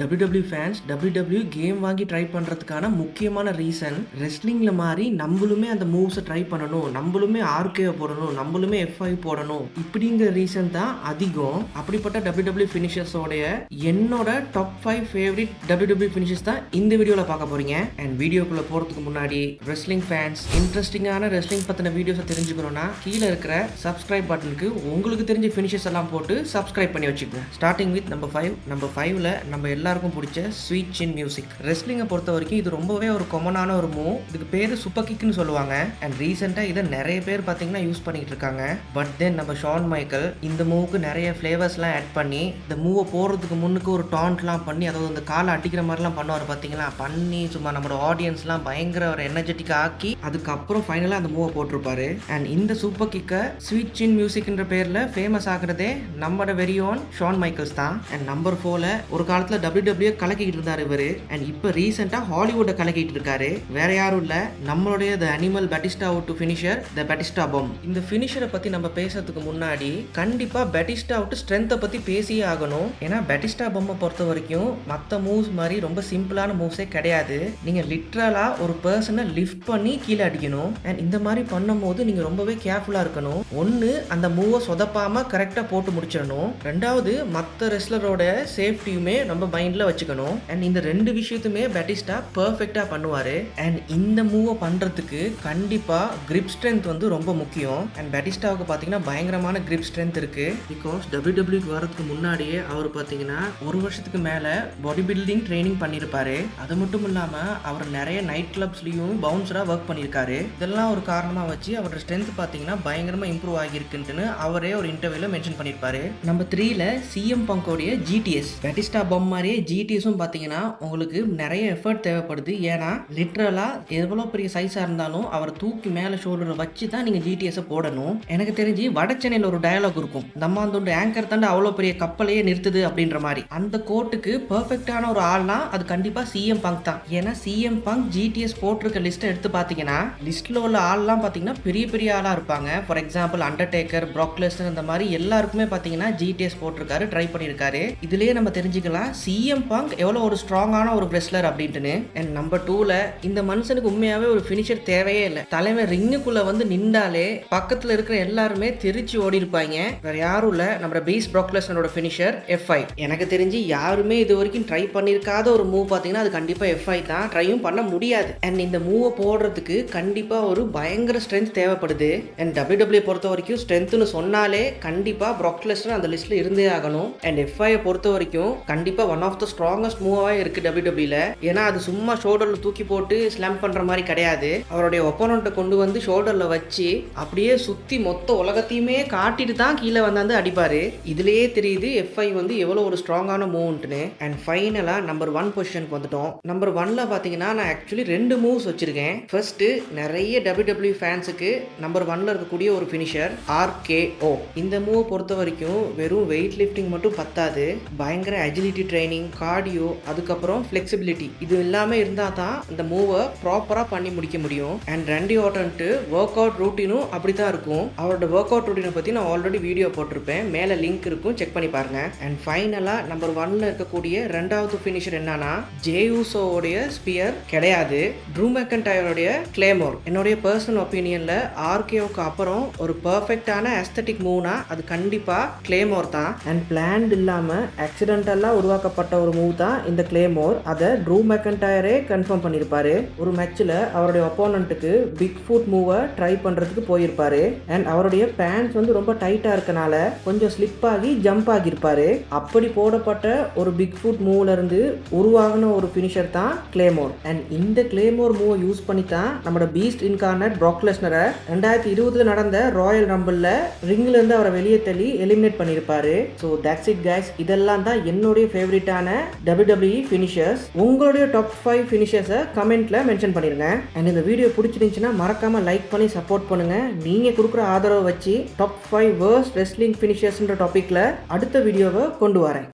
WWE fans WWE game வாங்கி try பண்ணுறதுக்கான முக்கியமான ரீசன் ரெஸ்லிங்கில் மாதிரி நம்மளுமே அந்த மூவ்ஸை ட்ரை பண்ணணும், நம்மளுமே ஆர்கேவை போடணும், நம்மளுமே F5 போடணும், இப்படிங்கிற ரீசன் தான் அதிகம். அப்படிப்பட்ட WWE ஃபினிஷர்ஸோடைய என்னோட டாப் 5 ஃபேவரட் WWE ஃபினிஷர்ஸ் தான் இந்த வீடியோவில் பார்க்க போறீங்க. அண்ட் வீடியோக்குள்ளே போகிறதுக்கு முன்னாடி ரெஸ்லிங் ஃபேன்ஸ் இன்ட்ரெஸ்டிங்கான ரெஸ்லிங் பற்றின வீடியோஸை தெரிஞ்சுக்கணும்னா கீழே இருக்கிற சப்ஸ்கிரைப் பட்டனுக்கு உங்களுக்கு தெரிஞ்ச ஃபினிஷர்ஸ் எல்லாம் போட்டு சப்ஸ்கிரைப் பண்ணி வச்சுக்கோங்க. ஸ்டார்டிங் வித் நம்பர் 5ல நம்ம எல்லாருக்கும் பிடிச்ச ஸ்வீட் சின் மியூசிக். ரெஸ்லிங்கை பொறுத்த வரைக்கும் இது ரொம்பவே ஒரு காமனான ஒரு மூவ். இதுக்கு பேர் சூப்பர் கிக்னு சொல்லுவாங்க. அண்ட் ரீசெண்டாக இதை நிறைய பேர் பார்த்தீங்கன்னா யூஸ் பண்ணிட்டு இருக்காங்க. பட் தென் நம்ம ஷான் மைக்கேல் இந்த மூவுக்கு நிறைய ஃப்ளேவர்ஸ்லாம் ஆட் பண்ணி இந்த மூவை போடுறதுக்கு முன்னுக்கு ஒரு டான்ட்லாம் பண்ணி, அதாவது அந்த காலை அடிக்கிற மாதிரிலாம் பண்ணுவார் பார்த்தீங்களா, பண்ணி சும்மா நம்மளோட ஆடியன்ஸ்லாம் பயங்கர ஒரு எனர்ஜெட்டிக்காக ஆக்கி அதுக்கப்புறம் ஃபைனலாக அந்த மூவை போட்டிருப்பாரு. அண்ட் இந்த சூப்பர் கிக்கை ஸ்வீட் சின் மியூசிக்ன்ற பேரில் ஃபேமஸ் ஆகுறதே நம்மளோட வெரி ஓன் ஷான் மைக்கேல்ஸ் தான். அண்ட் நம்பர் 4ல ஒரு காலத்தில் WWE கலக்கிட்டு இருந்தார் இவர். அண்ட் இப்போ ரீசெண்டாக ஹாலிவுட்டை கலக்கிட்டு இருக்காரு. வேற யாரும் இல்லை, நம்மளுடைய the animal Batista out finisher the Batista bomb. இந்த ஃபினிஷரை பற்றி நம்ம பேசுறதுக்கு முன்னாடி கண்டிப்பாக பேட்டிஸ்டா அவுட் ஸ்ட்ரென்த்தை பற்றி பேசியே ஆகணும். ஏன்னா பேட்டிஸ்டா பாம்பை பொறுத்த வரைக்கும் மற்ற மூவ்ஸ் மாதிரி ரொம்ப சிம்பிளான மூவ்ஸே கிடையாது. நீங்கள் லிட்ரலாக ஒரு பர்சனை லிஃப்ட் பண்ணி கீழே அடிக்கணும். அண்ட் இந்த மாதிரி பண்ணும்போது நீங்கள் ரொம்பவே கேர்ஃபுல்லாக இருக்கணும். ஒன்று, அந்த மூவை சொதப்பாமல் கரெக்டாக போட்டு முடிச்சிடணும். ரெண்டாவது, மற்ற ரெஸ்லரோட சேஃப்டியுமே நம்ம மைண்டில் வச்சுக்கணும். அண்ட் இந்த ரெண்டு விஷயத்துமே பேட்டிஸ்டா பர்ஃபெக்டாக பண்ணுவார். அண்ட் இந்த மூவை பண்ணுறதுக்கு கண்டிப்பாக கிரிப் ஸ்ட்ரென்த் வந்து ரொம்ப முக்கியம். அண்ட் பேட்டிஸ்டாவுக்கு பார்த்தீங்கன்னா பயங்கரமான கிரிப் ஸ்ட்ரென்த் இருக்குது. பிகாஸ் WWEக்கு வரதுக்கு முன்னாடியே அவர் பார்த்தீங்கன்னா ஒரு வருஷத்துக்கு மேலே பாடி பில்டிங் ட்ரைனிங் பண்ணியிருப்பாரு. அது மட்டும் இல்லாமல் அவர் நிறைய நைட் கிளப்ஸ்லையும் பவுன்சராக ஒர்க் பண்ணியிருக்காரு. இதெல்லாம் ஒரு காரணமாக வச்சு அவரோட ஸ்ட்ரென்த் பார்த்தீங்கன்னா பயங்கரமாக இம்ப்ரூவ் ஆகியிருக்குன்ட்டுன்னு அவரே ஒரு இன்டர்வியூவில் மென்ஷன் பண்ணியிருப்பாரு. நம்பர் 3ல CM பங்கோடைய GTS. பேட்டிஸ்டா பாம் மாதிரியே GTSும் பார்த்தீங்கன்னா உங்களுக்கு நிறைய எஃபர்ட் தேவைப்படுது. ஏன்னா லிட்ரலாக எவ்வளோ பெரிய சைஸாக இருந்தாலும் அவரை தூக்கி மேலே ஷோல்டரில் வச்சு தான் நீங்கள் GTSை போடணும். எனக்கு தெரிஞ்சு வட சென்னையில் ஒரு டயலாக் இருக்கும், நம்ம அந்த ஆங்கர் தாண்ட அவ்வளோ பெரிய கப்பலையே நிறுத்துது அப்படின்ற மாதிரி. அந்த கோட்டுக்கு பர்ஃபெக்டான ஒரு ஆள்னா அது கண்டிப்பாக CM பங்க் தான். ஏன்னா CM பங்க் GTS போட்டிருக்க லிஸ்ட்டை எடுத்து பார்த்தீங்கன்னா லிஸ்ட்டில் உள்ள ஆள்லாம் பார்த்தீங்கன்னா பெரிய பெரிய ஆளாக இருப்பாங்க. For example Undertaker, Prague Lesnar, இந்த மாதிரி எல்லாருக்குமே பார்த்தீங்கன்னா GTS போட்டிருக்காரு, ட்ரை பண்ணியிருக்காரு. இதுலேயே நம்ம தெரிஞ்சுக்கலாம் CM பங்க் எவ்வளோ ஒரு ஸ்ட்ராங்கான ஒரு ரெஸ்லர் அப்படின்ட்டுன்னு. அண்ட் நம்பர் 2ல இந்த மனுஷனுக்கு உண்மையாகவே ஒரு ஃபினிஷர் தேவையே இல்லை. தலைமை ரிங்குக்குள்ளே வந்து நின்றாலே பக்கத்தில் இருக்கிற எல்லாருமே தெரிச்சு ஓடி இருப்பாங்க. வேற யாரும் இல்லை, நம்ம பீஸ் ப்ராக் லெஸ்னரோட ஃபினிஷர் F5. எனக்கு தெரிஞ்சு யாருமே இது வரைக்கும் ட்ரை பண்ணியிருக்காத ஒரு மூவ் பார்த்தீங்கன்னா அது கண்டிப்பாக F5 தான். ட்ரையும் பண்ண முடியாது. அண்ட் இந்த மூவை போடுறதுக்கு கண்டிப்பாக ஒரு பயங்கர ஸ்ட்ரென்த் தேவைப்படுது. அண்ட் WWE பொறுத்த வரைக்கும் ஸ்ட்ரென்த்னு சொன்னாலே கண்டிப்பாக ப்ராக் லெஸ்னர் அந்த லிஸ்ட்டில் இருந்தே ஆகணும். அண்ட் F5 பொறுத்த வரைக்கும் கண்டிப்பாக ஒன் ஆஃப் த ஸ்ட்ராங்கஸ்ட் மூவாக இருக்குது WWEல. ஏன்னா அது சும்மா ஷோல்டரில் தூக்கி போட்டு ஸ்லாம் பண்ணுற மாதிரி கிடையாது. அவருடைய ஒப்போனண்ட்டை கொண்டு வந்து ஷோல்டரில் வச்சு அப்படியே சுற்றி மொத்த உலகத்தையுமே காட்டிட்டு தான் கீழே வந்தாந்து அடிப்பார். இதுலேயே தெரியுது F5 வந்து எவ்வளோ ஒரு ஸ்ட்ராங்கான மூவ்ன்ட்டுன்னு. அண்ட் ஃபைனலாக நம்பர் 1 பொசிஷனுக்கு வந்துட்டோம். நம்பர் 1ல பார்த்தீங்கன்னா நான் ஆக்சுவலி 2 மூவ்ஸ் வச்சுருக்கேன். ஃபர்ஸ்ட்டு, நிறைய WWE ஃபேன்ஸுக்கு நம்பர் 1ல இருக்கக்கூடிய ஒரு ஃபினிஷர் RKO. இந்த மூவை பொறுத்த வரைக்கும் வெறும் வெயிட் லிஃப்டிங் மட்டும் பத்தாது, பயங்கர அஜிலிட்டி ட்ரைனிங், கார்டியோ, அதுக்கப்புறம் ஃப்ளெக்சிபிலிட்டி, இது எல்லாமே இருந்தால் தான் இந்த மூவை ப்ராப்பராக பண்ணி முடிக்க முடியும். அண்ட் ரெண்டி ஆர்டன்ட்டு ஒர்க் அவுட் ரூட்டீனும் அப்படி தான் இருக்கும். அவரோட ஒர்க் அவுட் ரூட்டீனை பற்றி நான் ஆல்ரெடி வீடியோ போட்டிருப்பேன், மேலே லிங்க் இருக்கும், செக் பண்ணி பாருங்க. அண்ட் ஃபைனலாக நம்பர் 1ல இருக்கக்கூடிய ரெண்டாவது ஃபினிஷர் என்னன்னா ஜே யூசோவுடைய ஸ்பியர் கிடையாது, ட்ரூ மெக்கன்டையருடைய கிளேமோர். என்னுடைய பர்சனல் ஒப்பீனியனில் RKOக்கு அப்புறம் ஒரு பர்ஃபெக்டான அஸ்தட்டிக் மூவ்னா அது கண்டிப்பாக கிளேமோர் தான். அண்ட் பிளான்ட் இல்லாமல் ஆக்சிடென்டலாக உருவாக்கப்பட்ட ஒரு மூவ் தான் இந்த கிளேமோர். அதை ட்ரூ மெக்கன்டையரே கன்ஃபார்ம் பண்ணியிருப்பாரு. ஒரு மேட்ச்சில் அவருடைய ஒப்போனண்ட்டுக்கு பிக் ஃபுட் மூவை ட்ரை பண்ணுறதுக்கு போயிருப்பாரு. அண்ட் அவருடைய பேண்ட்ஸ் வந்து ரொம்ப டைட்டாக இருக்கனால கொஞ்சம் ஸ்லிப் ஆகி ஜம்ப் ஆகியிருப்பாரு. அப்படி போடப்பட்ட ஒரு பிக் ஃபுட் மூவ்ல இருந்து உருவாகின ஒரு ஃபினிஷர் தான் கிளேமோர். அண்ட் இந்த கிளேமோர் மூவை யூஸ் பண்ணி தான் நம்மளோட பீஸ்ட் இன்கார்னட் ப்ராக் லெஸ்னரை 2020 நடந்த ராயல் ரம்பிளில் ரிங்ல இருந்து அவரை வெளியே தள்ளி எலிமினேட் பண்ணியிருப்பாரு. So that's it guys. இதெல்லாம் தான் என்னுடைய ஃபேவரட்டான WWE ஃபினிஷர்ஸ். உங்களுடைய டாப் 5 ஃபினிஷர்ஸை கமெண்ட்ல மென்ஷன் பண்ணிருங்க. அண்ட் இந்த வீடியோ பிடிச்சிருந்துச்சுன்னா மறக்காம லைக் பண்ணி சப்போர்ட் பண்ணுங்க. நீங்க கொடுக்குற ஆதரவை வச்சு டாப் 5 வேர்ஸ்ட் ரெஸ்லிங் ஃபினிஷர்ஸ்ன்ற டாபிக்ல அடுத்த வீடியோவை கொண்டு வரேன்.